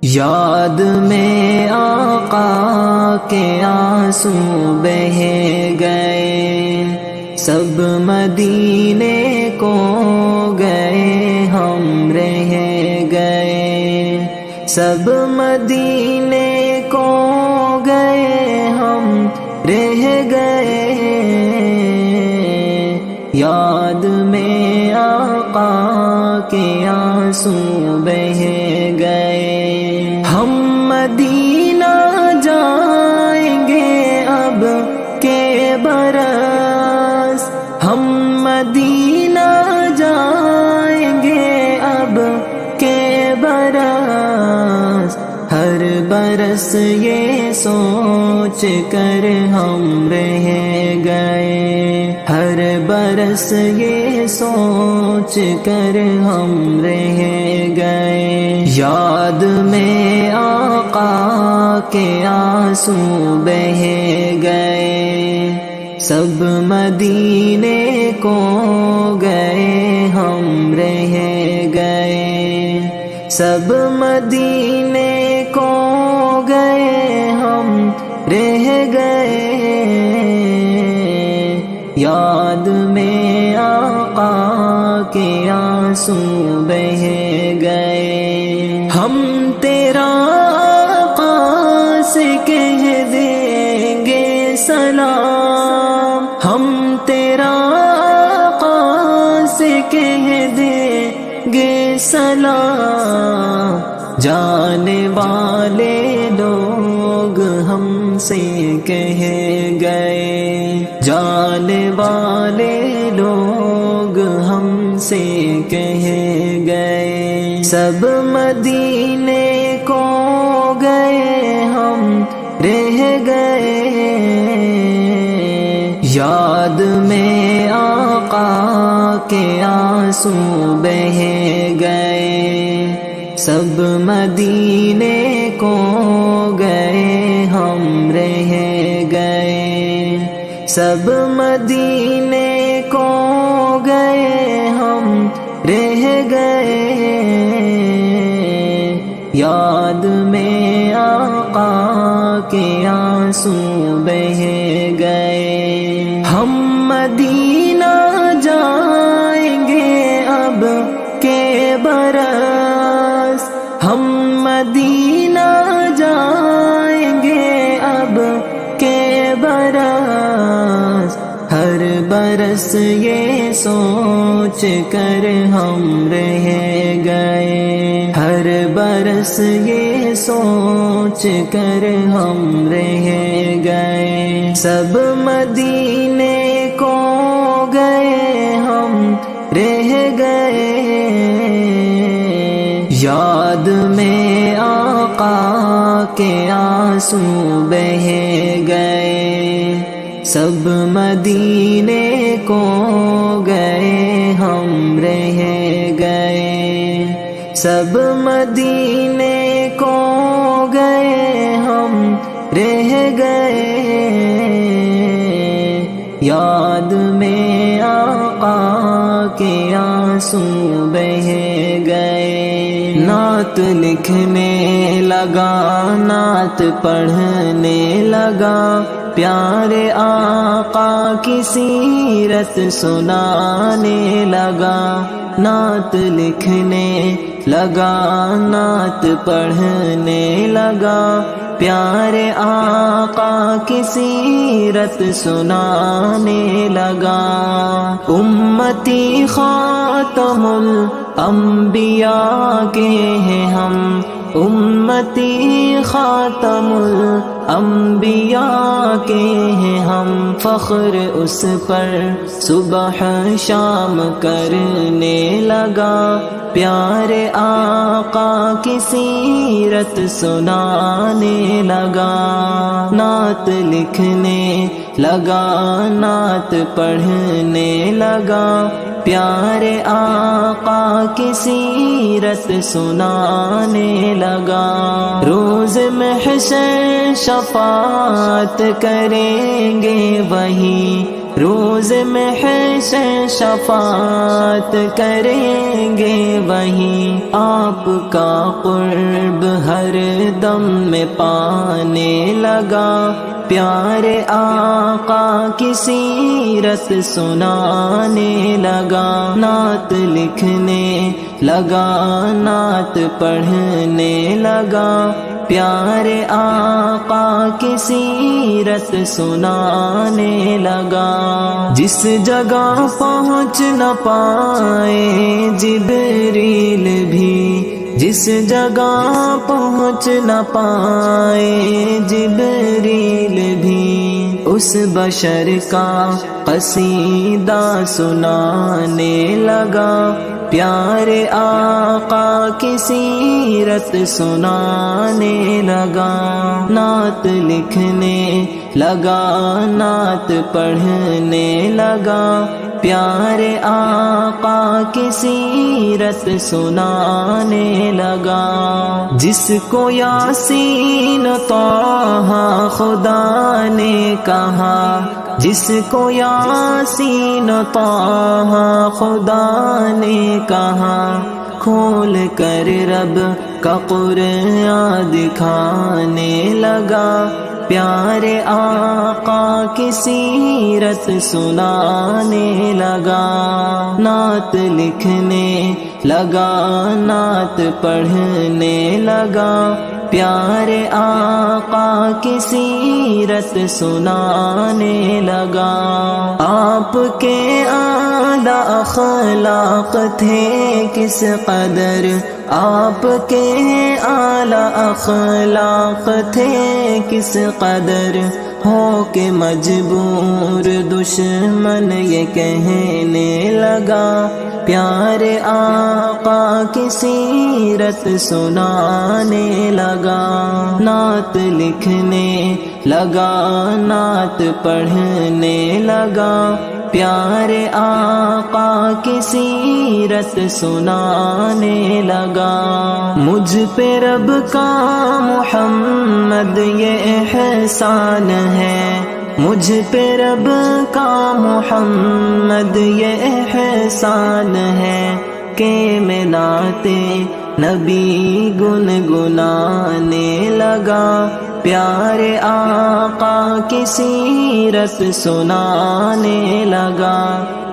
یاد میں آقا کے آنسو بہہ گئے، سب مدینے کو گئے ہم رہ گئے، سب مدینے کو گئے ہم رہ گئے۔ یاد میں آقا کے آنسو بہہ گئے، ہم مدینہ جائیں گے اب کے برس، ہم مدینہ جائیں گے اب کے برس، ہر برس یہ سوچ کر ہم رہ گئے، ہر برس یہ سوچ کر ہم رہ گئے۔ یاد میں آقا کے آنسو بہہ گئے، سب مدینے کو گئے ہم رہ گئے، سب مدینے کو گئے ہم رہ گئے۔ یاد میں آقا کے آنسو بہہ گئے، ہم تیرا آقا سے کہہ دیں گے سلام، ہم تیرا آقا سے کہہ دیں گے سلام، جانے والے لوگ ہم سے کہہ گئے، جانے والے لوگ ہم سے کہہ گئے، سب مدینے کو گئے ہم رہ گئے۔ یاد میں آقا کے آنسو بہہ گئے، سب مدینے کو گئے ہم رہ گئے، سب مدینے کو گئے ہم رہ گئے۔ یاد میں آقا کے آنسو بہہ گئے، ہم مدینہ جائیں گے اب کے برس، ہم مدینہ جائیں گے اب کے برس، ہر برس یہ سوچ کر ہم رہ گئے، ہر برس یہ سوچ کر ہم رہ گئے، سب مدینے کو گئے ہم رہ گئے۔ یاد میں آقا کے آنسو بہہ گئے، سب مدینے کو گئے ہم رہ گئے، سب مدینے کو گئے ہم رہ گئے۔ یاد میں آقا کے آنسو بہہ گئے، نعت لکھنے لگا، نعت پڑھنے لگا، پیارے آقا کی سیرت سنانے لگا، نعت لکھنے لگا، نعت پڑھنے لگا، پیارے آقا کی سیرت سنانے لگا۔ امتی خاتم الانبیاء کے ہیں ہم، امتی خاتم الانبیاء کے ہیں ہم، فخر اس پر صبح شام کرنے لگا، پیارے آقا کی سیرت سنانے لگا، نعت لکھنے لگا، نعت پڑھنے لگا، پیارے آقا کی سیرت سنانے لگا۔ روز محشر شفاعت کریں گے وہی روز محشر شفاعت کریں گے وہیں آپ کا قرب ہر دم میں پانے لگا پیارے آقا کی سیرت سنانے لگا نعت لکھنے لگا نعت پڑھنے لگا پیارے آقا کی سیرت سنانے لگا جس جگہ پہنچ نہ پائے جبریل بھی جس جگہ پہنچ نہ پائے جبریل بھی اس بشر کا قصیدہ سنانے لگا پیارے آقا کی سیرت سنانے لگا نعت لکھنے لگا نعت پڑھنے لگا پیارے آقا کی سیرت سنانے لگا جس کو یاسین طٰہٰ خدا نے کہا جس کو یاسین طٰہٰ خدا نے کہا کھول کر رب کا قرآن دکھانے لگا پیارے آقا کی سیرت سنانے لگا نعت لکھنے لگا نعت پڑھنے لگا پیارے آقا کی سیرت سنانے لگا آپ کے اعلیٰ اخلاق تھے کس قدر آپ کے اعلیٰ اخلاق تھے کس قدر ہو کے مجبور دشمن یہ کہنے لگا پیارے آقا کی سیرت سنانے لگا نعت لکھنے لگا نعت پڑھنے لگا پیارے آقا کی سیرت سنانے لگا مجھ پہ رب کا محمد یہ احسان ہے مجھ پہ رب کا محمد یہ احسان ہے کہ میں نعت نبی گنگنانے لگا پیارے آقا کی سیرت سنانے لگا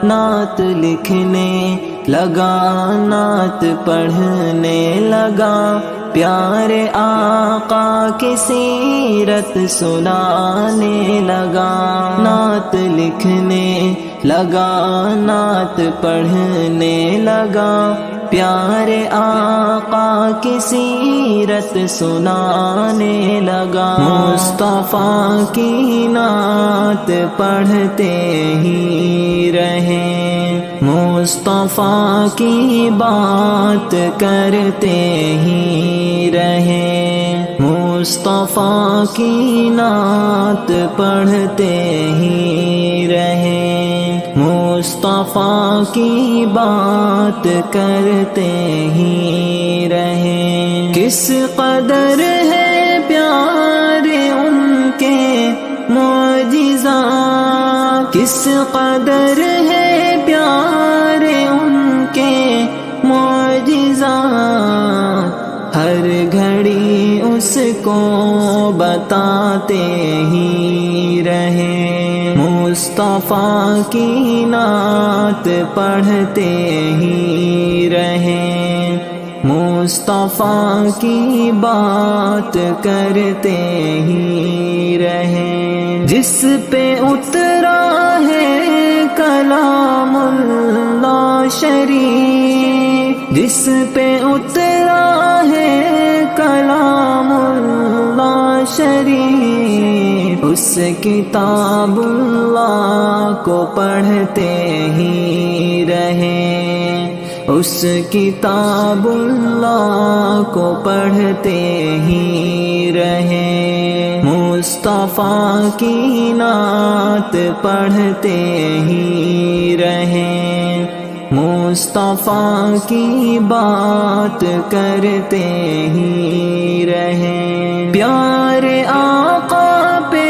نعت لکھنے لگا نعت پڑھنے لگا پیارے آقا کی سیرت سنانے لگا نعت لکھنے لگا نعت پڑھنے لگا پیارے آقا کی سیرت سنانے لگا مصطفیٰ کی نعت پڑھتے ہی رہیں مصطفیٰ کی بات کرتے ہی رہیں مصطفیٰ کی نعت پڑھتے ہی رہیں مصطفیٰ کی بات کرتے ہی رہیں کس قدر ہے پیارے ان کے معجزات کس قدر ہے پیارے ان کے معجزات ہر گھڑی اس کو بتاتے ہی رہیں مصطفیٰ کی نعت پڑھتے ہی رہیں مصطفیٰ کی بات کرتے ہی رہیں جس پہ اترا ہے کلام اللہ شریف جس پہ اترا ہے کلام اللہ شریف اس کتاب اللہ کو پڑھتے ہی رہیں اس کتاب اللہ کو پڑھتے ہی رہیں مصطفیٰ کی نعت پڑھتے ہی رہیں مصطفیٰ کی بات کرتے ہی رہیں پیارے آقا پہ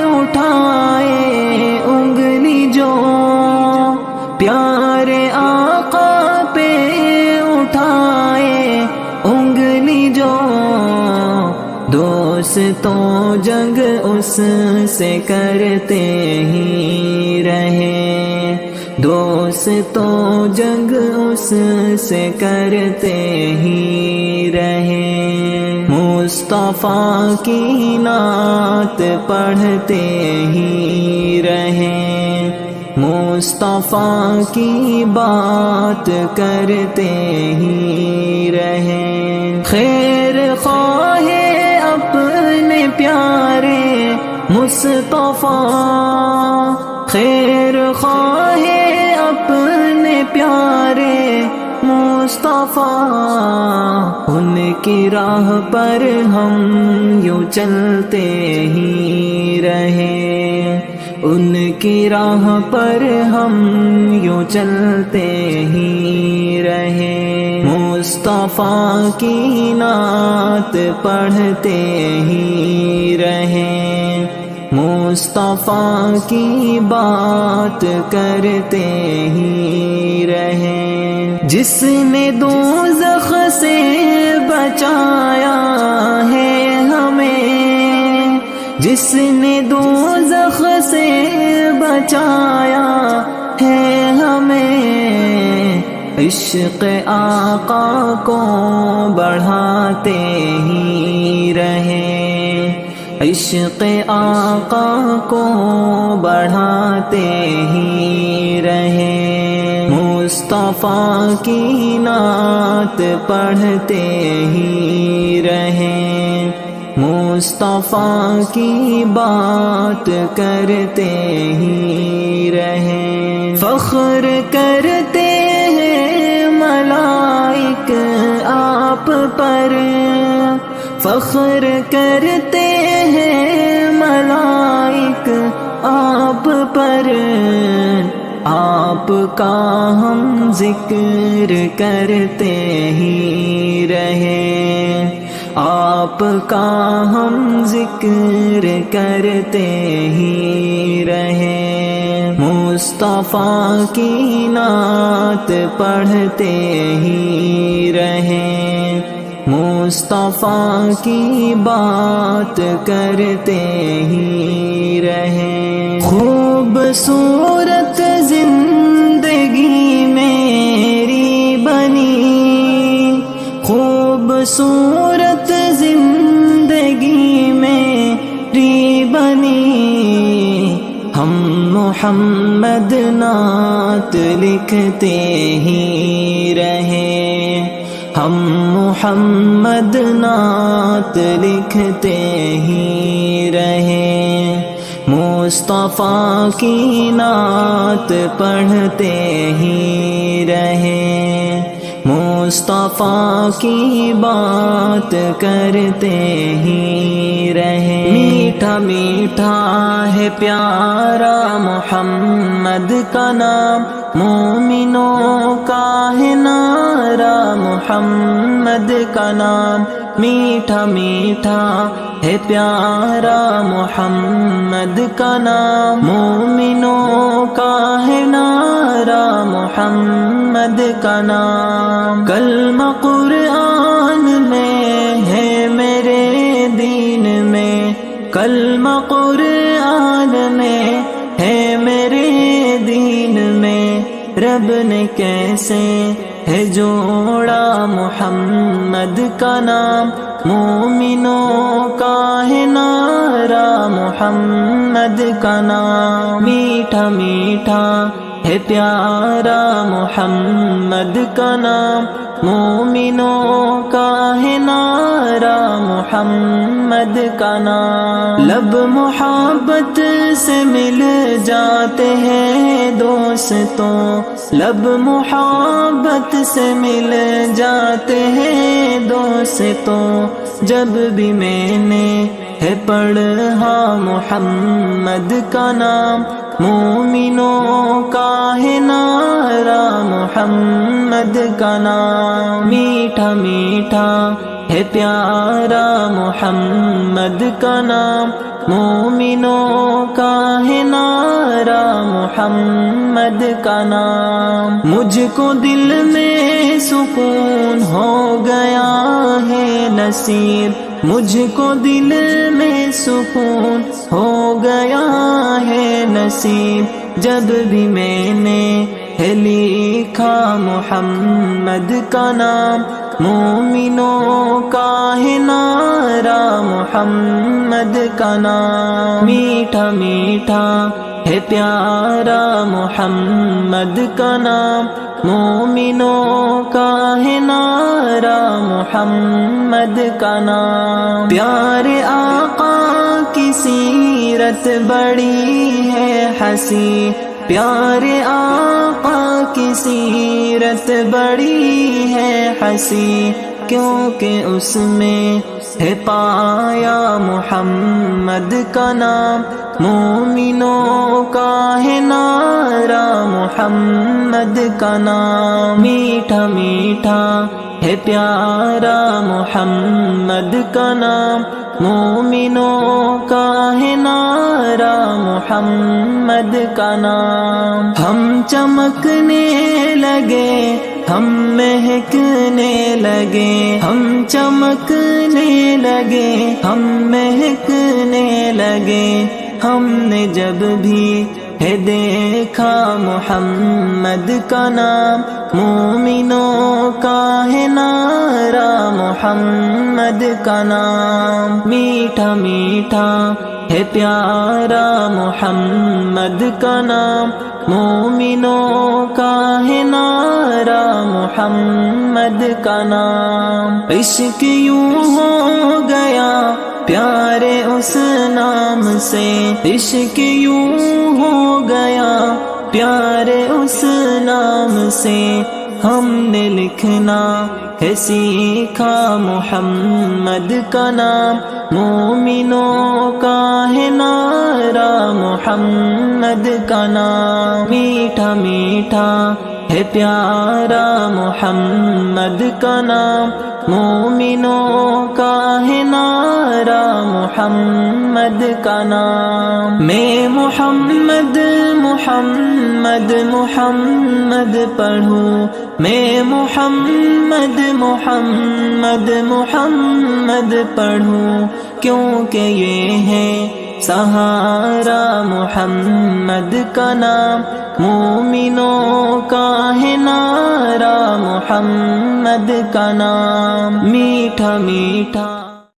اٹھائے انگلی دوستوں جنگ اس سے کرتے ہی رہے، دوستوں جنگ اس سے کرتے ہی رہے، مصطفیٰ کی نعت پڑھتے ہی رہے، مصطفیٰ کی بات کرتے ہی رہے، خیر خواہ اپنے پیارے مصطفیٰ، خیر خواہ اپنے پیارے مصطفیٰ، ان کی راہ پر ہم یوں چلتے ہی رہے، ان کی راہ پر ہم یوں چلتے ہی رہے، مصطفیٰ کی نعت پڑھتے ہی رہے، مصطفیٰ کی بات کرتے ہی رہے، جس نے دوزخ سے بچایا ہے ہمیں، جس نے دوزخ سے بچایا ہے ہمیں، عشق آقا کو بڑھاتے ہی رہے، عشق آقا کو بڑھاتے ہی رہے، مصطفیٰ کی نعت پڑھتے ہی رہے، مصطفیٰ کی بات کرتے ہی رہے، فخر کرتے ہیں ملائک آپ پر، فخر کرتے ہیں ملائک آپ پر، آپ کا ہم ذکر کرتے ہی رہے، آپ کا ہم ذکر کرتے ہی رہے، مصطفیٰ کی نعت پڑھتے ہی رہے، مصطفیٰ کی بات کرتے ہی رہے، خوبصورت زندگی میری بنی، خوبصورت زندگی میری بنی، ہم محمد نعت لکھتے ہی رہے، ہم محمد نعت لکھتے ہی رہے، مصطفیٰ کی نعت پڑھتے ہی رہے، مصطفیٰ کی بات کرتے ہی رہے، میٹھا میٹھا ہے پیارا محمد کا نام، مومنوں کا ہے نعرہ محمد کا نام، میٹھا میٹھا ہے پیارا محمد کا نام، مومنوں کا ہے نعرہ محمد کا نام، کلمہ قرآن میں ہے میرے دین میں، کلمہ قرآن میں ہے میرے دین میں، رب نے کیسے ہے جوڑا محمد کا نام، مومنوں کا ہے نعرہ محمد کا نام، میٹھا میٹھا ہے پیارا محمد کا نام، مومنوں کا ہے نعرہ محمد کا نام، لب محبت سے مل جاتے ہیں دوستوں، لب محبت سے مل جاتے ہیں دوستوں، جب بھی میں نے ہے پڑھا محمد کا نام، مومنوں کا ہے نعرہ محمد کا نام، میٹھا میٹھا ہے پیارا محمد کا نام، مومنوں کا ہے نعرہ محمد کا نام، مجھ کو دل میں سکون ہو گیا ہے نصیب، مجھ کو دل میں سکون ہو گیا ہے نصیب، جب بھی میں نے ہے لکھا محمد کا نام، مومنوں کا ہے نعرہ محمد کا نام، میٹھا میٹھا ہے پیارا محمد کا نام، مومنوں کا ہے نعرہ محمد کا نام، پیارے آقا کی سیرت بڑی ہے حسین، پیارے آقا کی سیرت بڑی ہے حسین، کیونکہ اس میں ہے پایا محمد کا نام، مومنوں کا ہے نعرہ محمد کا نام، میٹھا میٹھا ہے پیارا محمد کا نام، مومنوں کا ہے نعرہ محمد کا نام، ہم چمکنے لگے، ہم مہکنے لگے، ہم چمکنے لگے، ہم مہکنے لگے، ہم نے جب بھی ہے دیکھا محمد کا نام، مومنوں کا ہے نعرہ محمد کا نام، میٹھا میٹھا ہے پیارا محمد کا نام، مومنوں کا ہے نعرہ محمد کا نام، عشق یوں ہو گیا پیارے اس نام سے، عشق یوں ہو گیا پیارے اس نام سے، ہم نے لکھنا ہے سیکھا محمد کا نام، مومنوں کا ہے نعرہ محمد کا نام، میٹھا میٹھا ہے پیارا محمد کا نام، مومنوں کا ہے نعرہ محمد کا نام، میں محمد محمد محمد پڑھوں، میں محمد محمد محمد پڑھوں، کیونکہ یہ ہے سہارا محمد کا نام، مومنوں کا ہے نعرہ محمد کا نام، میٹھا میٹھا